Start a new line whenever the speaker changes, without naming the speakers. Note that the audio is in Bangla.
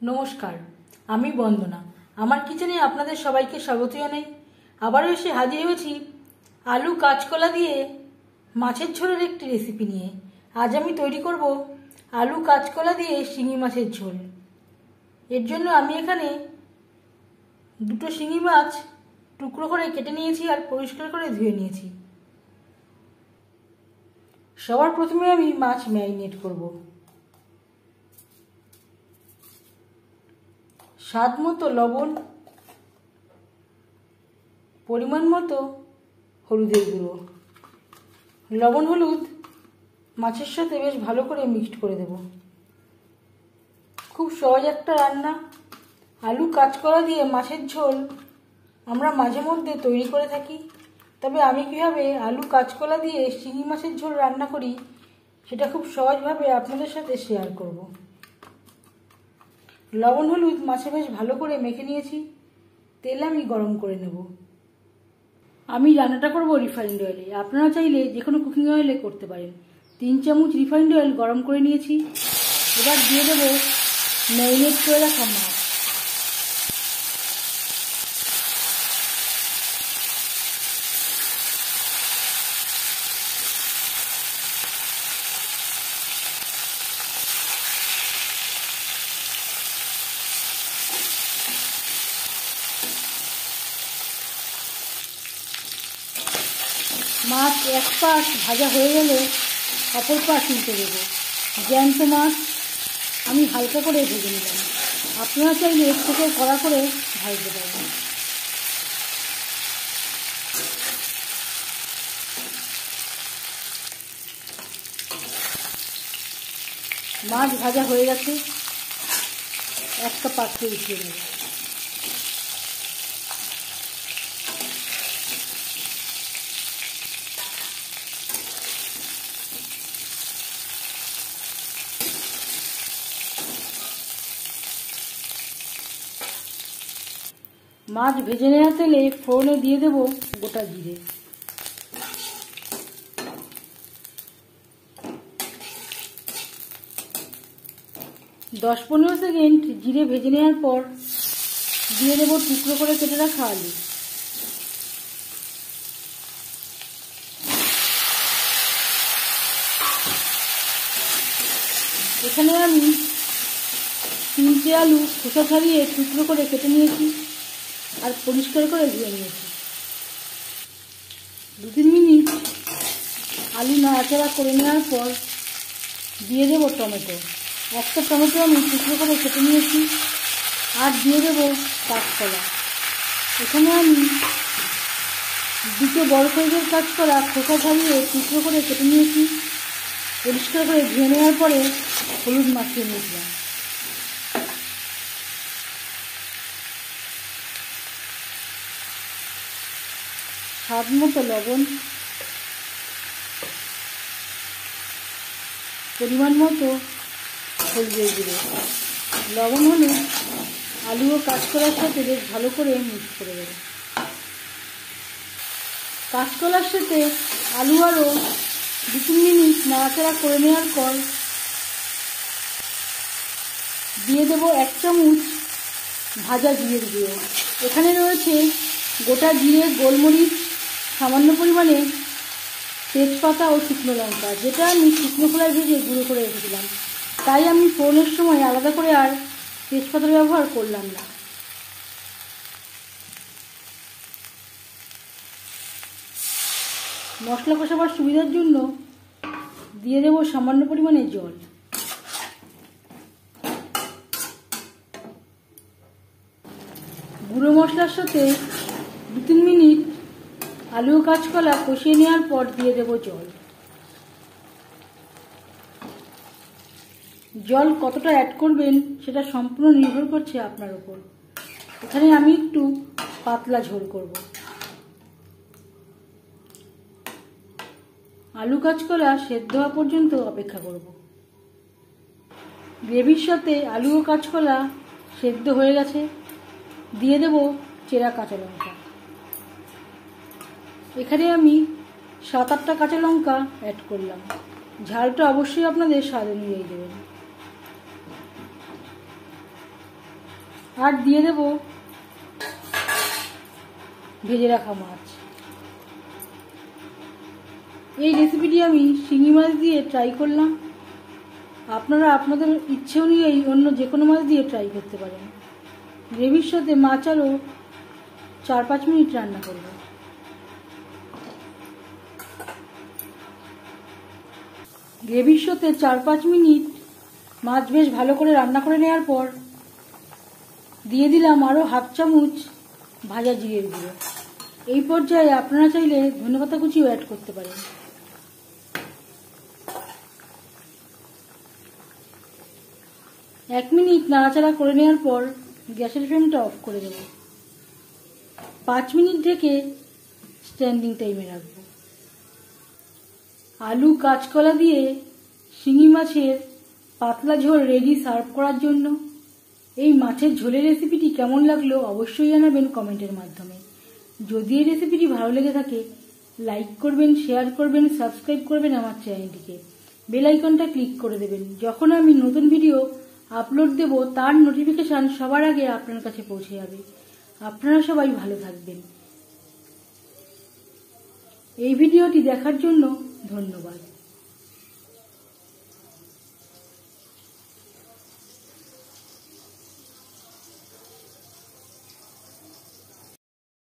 নমস্কার, আমি বন্দনা। আমার কিচেনে আপনাদের সবাইকে স্বাগত জানাই। আবারও এসে হাজির হয়েছি আলু কাঁচকলা দিয়ে মাছের ঝোলের একটি রেসিপি নিয়ে। আজ আমি তৈরি করব আলু কাঁচকলা দিয়ে শিঙি মাছের ঝোল। এর জন্য আমি এখানে দুটো শিঙি মাছ টুকরো করে কেটে নিয়েছি আর পরিষ্কার করে ধুয়ে নিয়েছি। সবার প্রথমে আমি মাছ ম্যারিনেট করব। স্বাদ মতো লবণ, পরিমাণ মতো হলুদের গুঁড়ো। লবণ হলুদ মাছের সাথে বেশ ভালো করে মিক্সড করে দেব। খুব সহজ একটা রান্না, আলু কাঁচকলা দিয়ে মাছের ঝোল আমরা মাঝে মধ্যে তৈরি করে থাকি। তবে আমি কীভাবে আলু কাঁচকলা দিয়ে শিঙি মাছের ঝোল রান্না করি সেটা খুব সহজভাবে আপনাদের সাথে শেয়ার করব। লবণ হলুদ মাছে বেশ ভালো করে মেখে নিয়েছি। তেল আমি গরম করে নেব। আমি রান্নাটা করব রিফাইন্ড অয়েলে, আপনারা চাইলে যে কোনো কুকিং অয়েলে করতে পারেন। 3 চামচ রিফাইন্ড অয়েল গরম করে নিয়েছি। এবার দিয়ে দেব ম্যারিনেট করে রাখা মাছ। মাছ এক পাশ ভাজা হয়ে গেলে অপর পাশ উল্টে দেবো। জ্যান্ত মাছ আমি হালকা করে ভেজে নিলাম। আপনারা চাইলে এর থেকে কড়া করে ভাজতে পারবেন। মাছ ভাজা হয়ে গেছে, একটা পাত্রে উঠিয়ে নেব। মাছ ভেজে নেওয়া তেলে ফোড়নে দিয়ে দেব গোটা জিরে। দশ 15 সেকেন্ড জিরে ভেজে নেওয়ার পর দিয়ে দেব টুকরো করে কেটে রাখা আলু। এখানে আমি 3টে আলু খোসা ছাড়িয়ে টুকরো করে কেটে নিয়েছি আর পরিষ্কার করে ধুয়ে নিয়েছি। 2-3 মিনিট আলু নাড়াচাড়া করে নেওয়ার পর দিয়ে দেব টমেটো। একটা টমেটো আমি টুকরো করে কেটে নিয়েছি আর দিয়ে দেব কাঁচকলা। এখানে আমি 2টো বড় সাইজের কাঁচকলা খোসা ছাড়িয়ে টুকরো করে কেটে নিয়েছি। পরিষ্কার করে ধুয়ে নেওয়ার পরে হলুদ মাখিয়ে নিয়েছিলাম। স্বাদ মতো লবণ, পরিমাণ মতো হলুদের গুঁড়ো। লবণ হলুদ আলু ও কাঁচকলার সাথে বেশ ভালো করে মিক্স করে দেব। কাঁচকলার সাথে আলু আরও 2-3 মিনিট নাড়াচাড়া করে নেওয়ার পর দিয়ে দেব 1 চামচ ভাজা জিরের গুঁড়ো। এখানে রয়েছে গোটা জিরে, গোলমরিচ, সামান্য পরিমাণে তেজপাতা ও শুকনো লঙ্কা, যেটা আমি শুকনো খোলায় ভেজে গুঁড়ো করে রেখেছিলাম। তাই আমি ফোড়নের সময় আলাদা করে আর তেজপাতার ব্যবহার করলাম না। মশলা কষাবার সুবিধার জন্য দিয়ে দেব সামান্য পরিমাণে জল। গুঁড়ো মশলার সাথে 2-3 মিনিট আলু ও কাঁচকলা কষিয়ে নেওয়ার পর দিয়ে দেব জল। জল কতটা অ্যাড করবেন সেটা সম্পূর্ণ নির্ভর করছে আপনার উপর। এখানে আমি একটু পাতলা ঝোল করব। আলু কাঁচকলা সেদ্ধ হওয়া পর্যন্ত অপেক্ষা করব। গ্রেভির সাথে আলু ও কাঁচকলা সেদ্ধ হয়ে গেছে। দিয়ে দেব চেরা কাঁচা লঙ্কা। এখানে আমি 7-8টা কাঁচা লঙ্কা অ্যাড করলাম। ঝালটা অবশ্যই আপনাদের স্বাদ অনুযায়ী দেবেন। আর দিয়ে দেব ভেজে রাখা মাছ। এই রেসিপিটি আমি শিঙি মাছ দিয়ে ট্রাই করলাম, আপনারা আপনাদের ইচ্ছে অনুযায়ী অন্য যে কোনো মাছ দিয়ে ট্রাই করতে পারেন। গ্রেভির সাথে মাছ আরও 4-5 মিনিট রান্না করব। গ্রেভির সাথে 4-5 মিনিট মাছ বেশ ভালো করে রান্না করে নেওয়ার পর দিয়ে দিলাম আরও 1/2 চামচ ভাজা জিরের গুঁড়ো। এই পর্যায়ে আপনারা চাইলে ধনেপাতা কুচিও অ্যাড করতে পারেন। এক মিনিট নাড়াচাড়া করে নেওয়ার পর গ্যাসের ফ্লেমটা অফ করে দেব। 5 মিনিট ঢেকে স্ট্যান্ডিং টাইমে রাখব। আলু কাঁচকলা দিয়ে শিঙি মাছের পাতলা ঝোল রেডি সার্ভ করার জন্য। এই মাছের ঝোলের রেসিপিটি কেমন লাগলো অবশ্যই জানাবেন কমেন্টের মাধ্যমে। যদি এই রেসিপিটি ভালো লেগে থাকে লাইক করবেন, শেয়ার করবেন, সাবস্ক্রাইব করবেন আমার চ্যানেলটিকে। বেল আইকনটা ক্লিক করে দেবেন। যখন আমি নতুন ভিডিও আপলোড দেব তার নোটিফিকেশন সবার আগে আপনার কাছে পৌঁছে যাবে। আপনারা সবাই ভালো থাকবেন। এই ভিডিওটি দেখার জন্য ধন্যবাদ।